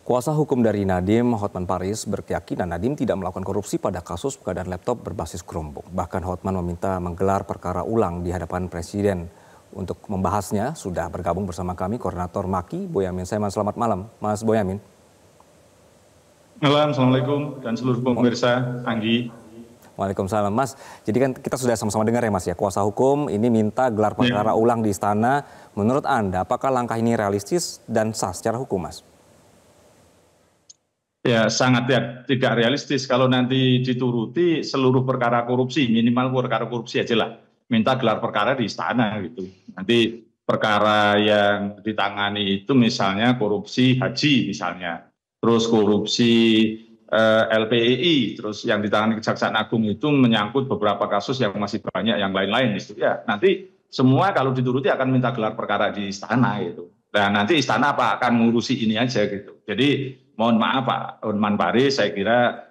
Kuasa hukum dari Nadiem, Hotman Paris, berkeyakinan Nadiem tidak melakukan korupsi pada kasus pengadaan laptop berbasis Chromebook. Bahkan Hotman meminta menggelar perkara ulang di hadapan Presiden. Untuk membahasnya, sudah bergabung bersama kami Koordinator Maki, Boyamin Saiman. Selamat malam, Mas Boyamin. Malam, Assalamualaikum dan seluruh pemirsa, Anggi. Waalaikumsalam, Mas. Jadi kan kita sudah sama-sama dengar ya, Mas ya. Kuasa hukum ini minta gelar perkara ulang di istana. Menurut Anda, apakah langkah ini realistis dan sah secara hukum, Mas? Ya, sangat tidak realistis kalau nanti dituruti seluruh perkara korupsi, minimal perkara korupsi aja lah. Minta gelar perkara di istana gitu. Nanti perkara yang ditangani itu misalnya korupsi haji misalnya. Terus korupsi LPEI, terus yang ditangani Kejaksaan Agung itu menyangkut beberapa kasus yang masih banyak yang lain-lain gitu ya. Nanti semua kalau dituruti akan minta gelar perkara di istana gitu. Dan nanti istana apa akan ngurusi ini aja gitu. Jadi mohon maaf Pak Hotman Paris, saya kira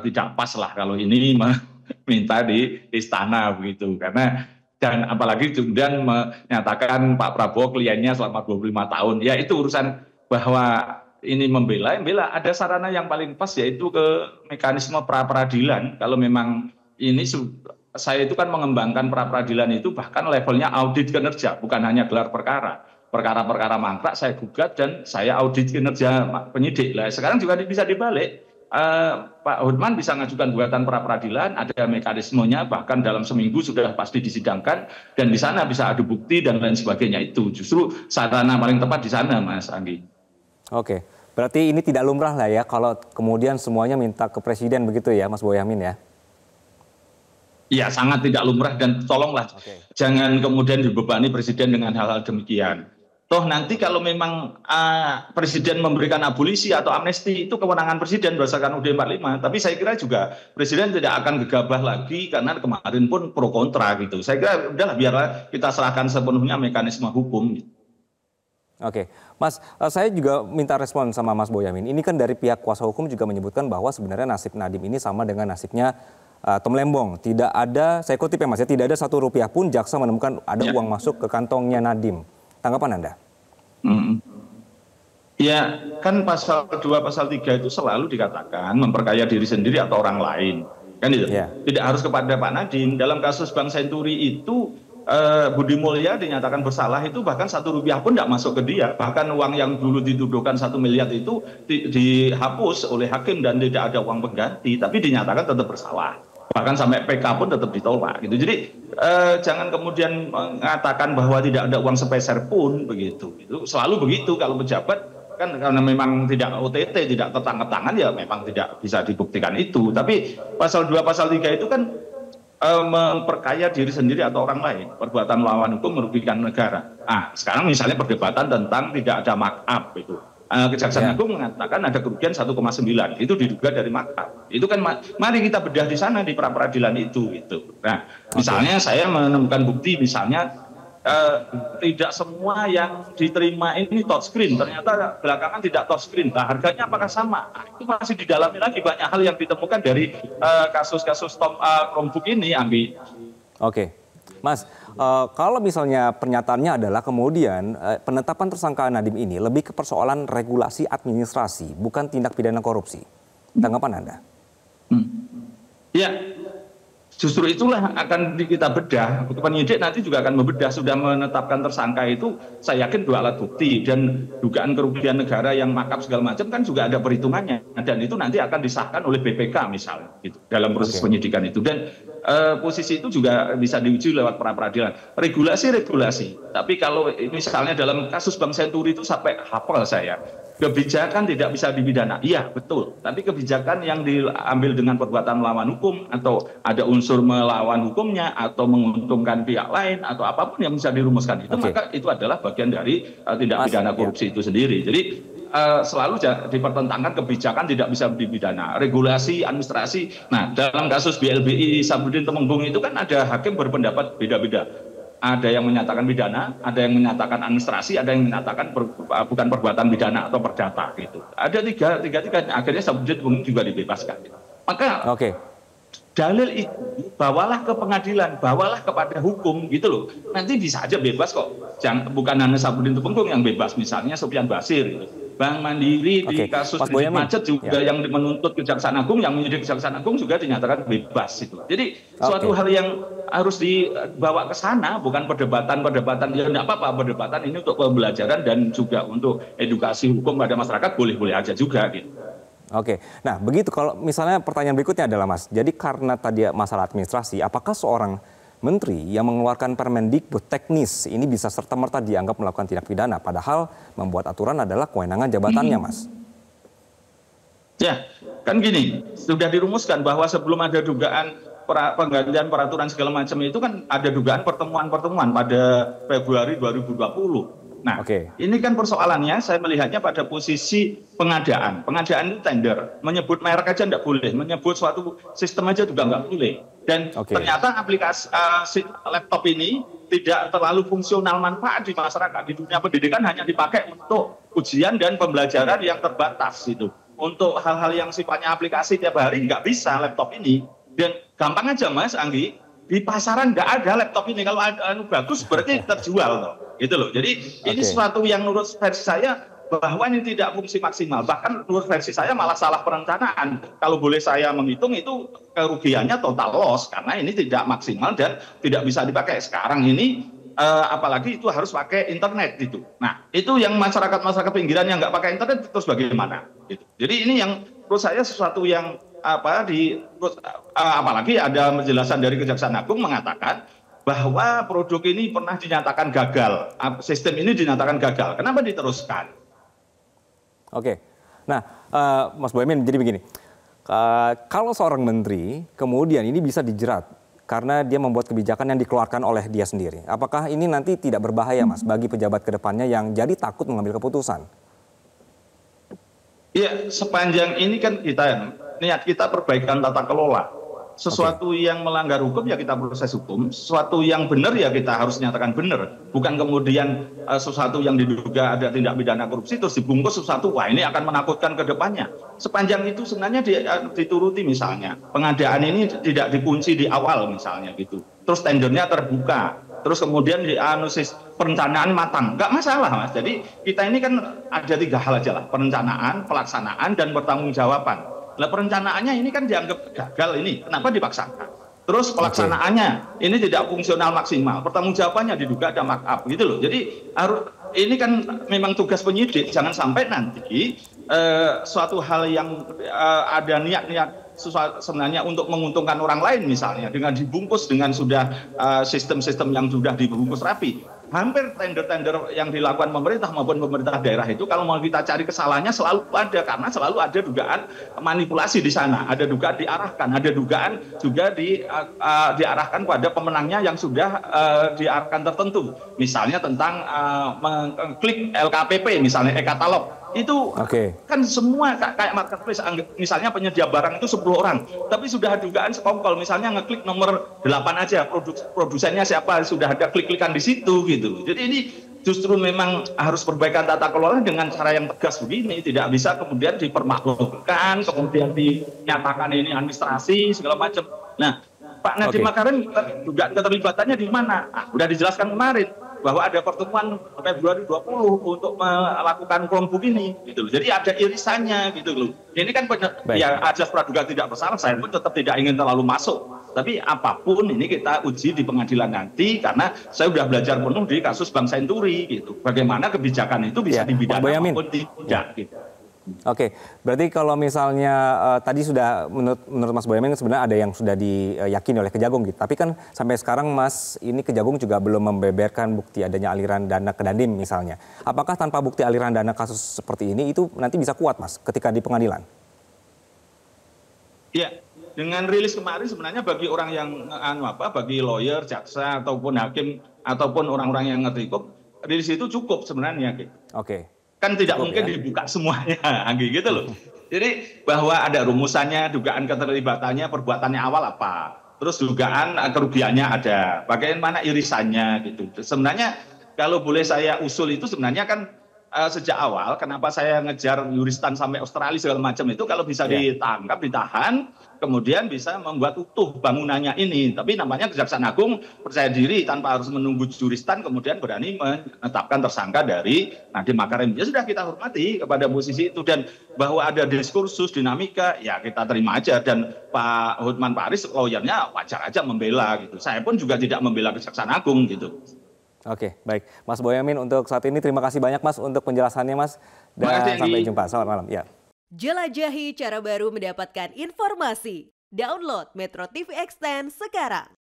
tidak pas lah kalau ini meminta di istana begitu. Karena dan apalagi kemudian menyatakan Pak Prabowo kliennya selama 25 tahun. Ya itu urusan bahwa ini membela ada sarana yang paling pas yaitu ke mekanisme pra-peradilan. Kalau memang ini saya itu kan mengembangkan pra-peradilan itu bahkan levelnya audit kinerja, bukan hanya gelar perkara. Perkara-perkara mangkrak saya gugat dan saya audit kinerja penyidik. Lah sekarang juga bisa dibalik. Pak Hotman bisa mengajukan gugatan pra-peradilan, ada mekanismenya, bahkan dalam seminggu sudah pasti disidangkan dan di sana bisa adu bukti dan lain sebagainya. Itu justru sarana paling tepat di sana, Mas Anggi. Oke, berarti ini tidak lumrah lah ya kalau kemudian semuanya minta ke Presiden begitu ya, Mas Boyamin ya? Iya, sangat tidak lumrah dan tolonglah jangan kemudian dibebani Presiden dengan hal-hal demikian. Toh nanti kalau memang Presiden memberikan abolisi atau amnesti itu kewenangan Presiden berdasarkan UUD 45. Tapi saya kira juga Presiden tidak akan gegabah lagi karena kemarin pun pro kontra gitu. Saya kira udahlah biarlah kita serahkan sepenuhnya mekanisme hukum. Oke, Mas, saya juga minta respon sama Mas Boyamin. Ini kan dari pihak kuasa hukum juga menyebutkan bahwa sebenarnya nasib Nadiem ini sama dengan nasibnya Tom Lembong. Tidak ada, saya kutip ya Mas ya, tidak ada Rp1 pun jaksa menemukan ada uang masuk ke kantongnya Nadiem. Tanggapan Anda? Ya, kan pasal 2, pasal 3 itu selalu dikatakan memperkaya diri sendiri atau orang lain. Kan itu? Tidak harus kepada Pak Nadiem. Dalam kasus Bank Senturi itu Budi Mulya dinyatakan bersalah itu bahkan Rp1 pun tidak masuk ke dia. Bahkan uang yang dulu dituduhkan 1 miliar itu dihapus oleh hakim dan tidak ada uang pengganti. Tapi dinyatakan tetap bersalah. Bahkan sampai PK pun tetap ditolak gitu. Jadi jangan kemudian mengatakan bahwa tidak ada uang sepeser pun begitu. Itu selalu begitu kalau pejabat kan karena memang tidak OTT, tidak tertangkap tangan ya memang tidak bisa dibuktikan itu. Tapi pasal 2, pasal 3 itu kan memperkaya diri sendiri atau orang lain, perbuatan melawan hukum merugikan negara. Sekarang misalnya perdebatan tentang tidak ada markup itu. Kejaksaan Agung mengatakan ada kerugian 1,9, itu diduga dari markup. Itu kan mari kita bedah di sana di pra-peradilan itu gitu. Nah, misalnya saya menemukan bukti misalnya tidak semua yang diterima ini touchscreen, ternyata belakangan tidak touchscreen. Nah, harganya apakah sama? Itu masih didalami lagi, banyak hal yang ditemukan dari kasus-kasus Chromebook ini, Anggi. Oke, Mas, kalau misalnya pernyataannya adalah kemudian penetapan tersangka Nadiem ini lebih ke persoalan regulasi administrasi, bukan tindak pidana korupsi. Tanggapan Anda? Ya. Justru itulah akan kita bedah. Penyidik nanti juga akan membedah. Sudah menetapkan tersangka itu, saya yakin 2 alat bukti dan dugaan kerugian negara yang markup segala macam kan juga ada perhitungannya. Dan itu nanti akan disahkan oleh BPK misalnya gitu, dalam proses penyidikan itu. Dan posisi itu juga bisa diuji lewat pra-peradilan. Regulasi. Tapi kalau misalnya dalam kasus Bank Senturi itu sampai hafal saya. Kebijakan tidak bisa dipidana, iya betul. Tapi kebijakan yang diambil dengan perbuatan melawan hukum atau ada unsur melawan hukumnya atau menguntungkan pihak lain atau apapun yang bisa dirumuskan itu, maka itu adalah bagian dari tindak pidana korupsi itu sendiri. Jadi selalu dipertentangkan kebijakan tidak bisa dipidana, regulasi, administrasi. Nah, dalam kasus BLBI Sabudin Temenggung itu kan ada hakim berpendapat beda-beda. Ada yang menyatakan pidana, ada yang menyatakan administrasi, ada yang menyatakan bukan perbuatan pidana atau perdata gitu. Ada tiga akhirnya Sabudin juga dibebaskan. Maka dalil itu bawalah ke pengadilan, bawalah kepada hukum gitu loh. Nanti bisa aja bebas kok. Bukan hanya Sabudin Temenggung yang bebas, misalnya Sofyan Basir gitu. Bank Mandiri di Oke, kasus Mas kredit Boyamin. macet juga Ya. yang menuntut Kejaksaan Agung, yang menyidik Kejaksaan Agung juga dinyatakan bebas itu. Jadi suatu Oke. hal yang harus dibawa ke sana, bukan perdebatan-perdebatan ya enggak apa-apa, perdebatan ini untuk pembelajaran dan juga untuk edukasi hukum pada masyarakat boleh-boleh aja juga gitu. Oke, nah begitu kalau misalnya pertanyaan berikutnya adalah Mas, jadi karena tadi masalah administrasi, apakah seorang menteri yang mengeluarkan Permendikbud teknis ini bisa serta-merta dianggap melakukan tindak pidana, padahal membuat aturan adalah kewenangan jabatannya, Mas? Ya, kan gini, sudah dirumuskan bahwa sebelum ada dugaan penggantian peraturan segala macam itu kan ada dugaan pertemuan-pertemuan pada Februari 2020. Nah, Oke, ini kan persoalannya saya melihatnya pada posisi pengadaan. Pengadaan itu tender, menyebut merek aja tidak boleh, menyebut suatu sistem aja juga nggak boleh. Dan oke, ternyata aplikasi laptop ini tidak terlalu fungsional manfaat di masyarakat. Di dunia pendidikan hanya dipakai untuk ujian dan pembelajaran yang terbatas itu. Untuk hal-hal yang sifatnya aplikasi tiap hari nggak bisa laptop ini. Dan gampang aja Mas Anggi, di pasaran nggak ada laptop ini. Kalau bagus berarti terjual loh. Gitu loh. Jadi ini oke, sesuatu yang menurut versi saya bahwa ini tidak fungsi maksimal. Bahkan menurut versi saya malah salah perencanaan. Kalau boleh saya menghitung itu kerugiannya total loss karena ini tidak maksimal dan tidak bisa dipakai. Sekarang ini apalagi itu harus pakai internet gitu. Nah itu yang masyarakat pinggiran yang nggak pakai internet terus bagaimana? Gitu. Jadi ini yang menurut saya sesuatu yang apalagi ada penjelasan dari Kejaksaan Agung mengatakan bahwa produk ini pernah dinyatakan gagal, sistem ini dinyatakan gagal. Kenapa diteruskan? oke. Nah, Mas Boyamin, jadi begini, kalau seorang menteri kemudian ini bisa dijerat karena dia membuat kebijakan yang dikeluarkan oleh dia sendiri, apakah ini nanti tidak berbahaya, Mas, bagi pejabat kedepannya yang jadi takut mengambil keputusan? Ya, sepanjang ini kan niat kita perbaikan tata kelola. Sesuatu yang melanggar hukum ya kita proses hukum, sesuatu yang benar ya kita harus nyatakan benar. Bukan kemudian sesuatu yang diduga ada tindak pidana korupsi terus dibungkus sesuatu, wah ini akan menakutkan ke depannya. Sepanjang itu sebenarnya dituruti misalnya. Pengadaan ini tidak dikunci di awal misalnya gitu. Terus tendernya terbuka. Terus kemudian perencanaan matang, nggak masalah Mas. Jadi kita ini kan ada 3 hal aja lah, perencanaan, pelaksanaan, dan pertanggungjawaban. Nah perencanaannya ini kan dianggap gagal ini, kenapa dipaksakan? Terus pelaksanaannya ini tidak fungsional maksimal, pertanggungjawabannya diduga ada markup gitu loh. Jadi ini kan memang tugas penyidik, jangan sampai nanti suatu hal yang ada niat-niat sebenarnya untuk menguntungkan orang lain misalnya dengan dibungkus dengan sudah sistem-sistem yang sudah dibungkus rapi. Hampir tender-tender yang dilakukan pemerintah maupun pemerintah daerah itu kalau mau kita cari kesalahannya selalu ada karena selalu ada dugaan manipulasi di sana, ada dugaan diarahkan, ada dugaan juga diarahkan pada pemenangnya yang sudah diarahkan tertentu. Misalnya tentang mengklik LKPP misalnya e-katalog. Itu kan semua kayak marketplace, misalnya penyedia barang itu 10 orang, tapi sudah dugaan sekongkol, misalnya ngeklik nomor 8 aja, produsennya siapa, sudah ada klik-klikan di situ gitu. Jadi ini justru memang harus perbaikan tata kelola dengan cara yang tegas begini, tidak bisa kemudian dipermaklumkan, kemudian dinyatakan ini administrasi segala macam. Nah, Pak Nadiem Makarim dugaan keterlibatannya di mana? Nah, sudah dijelaskan kemarin bahwa ada pertemuan Februari 20 untuk melakukan kelompok ini gitu loh. Jadi ada irisannya gitu loh. Ini kan ya ajas praduga tidak bersalah, saya pun tetap tidak ingin terlalu masuk. Tapi apapun ini kita uji di pengadilan nanti karena saya sudah belajar penuh di kasus Bank Senturi gitu. Bagaimana kebijakan itu bisa dipidana maupun tidak gitu. Oke, berarti kalau misalnya tadi sudah menurut Mas Boyamin sebenarnya ada yang sudah diyakini oleh Kejagung gitu. Tapi kan sampai sekarang Mas, ini Kejagung juga belum membeberkan bukti adanya aliran dana ke Dandim misalnya. Apakah tanpa bukti aliran dana kasus seperti ini itu nanti bisa kuat Mas ketika di pengadilan? Iya, dengan rilis kemarin sebenarnya bagi orang yang bagi lawyer, jaksa ataupun hakim ataupun orang-orang yang ngerti hukum, rilis itu cukup sebenarnya gitu. Kan tidak mungkin dibuka semuanya, Anggi gitu loh. Jadi bahwa ada rumusannya, dugaan keterlibatannya, perbuatannya awal apa, terus dugaan kerugiannya ada, bagaimana irisannya gitu. Sebenarnya kalau boleh saya usul itu sebenarnya kan sejak awal kenapa saya ngejar yuristan sampai Australia segala macam itu kalau bisa ditangkap, ditahan, kemudian bisa membuat utuh bangunannya ini. Tapi namanya Kejaksaan Agung percaya diri tanpa harus menunggu juristan kemudian berani menetapkan tersangka dari Nadiem Makarim. Ya sudah, kita hormati kepada posisi itu, dan bahwa ada diskursus dinamika ya kita terima aja, dan Pak Hotman Paris lawyernya wajar aja membela gitu. Saya pun juga tidak membela Kejaksaan Agung gitu. Oke, baik. Mas Boyamin untuk saat ini terima kasih banyak Mas untuk penjelasannya Mas. Dan sampai jumpa. Selamat malam. Ya. Jelajahi cara baru mendapatkan informasi. Download Metro TV Extend sekarang.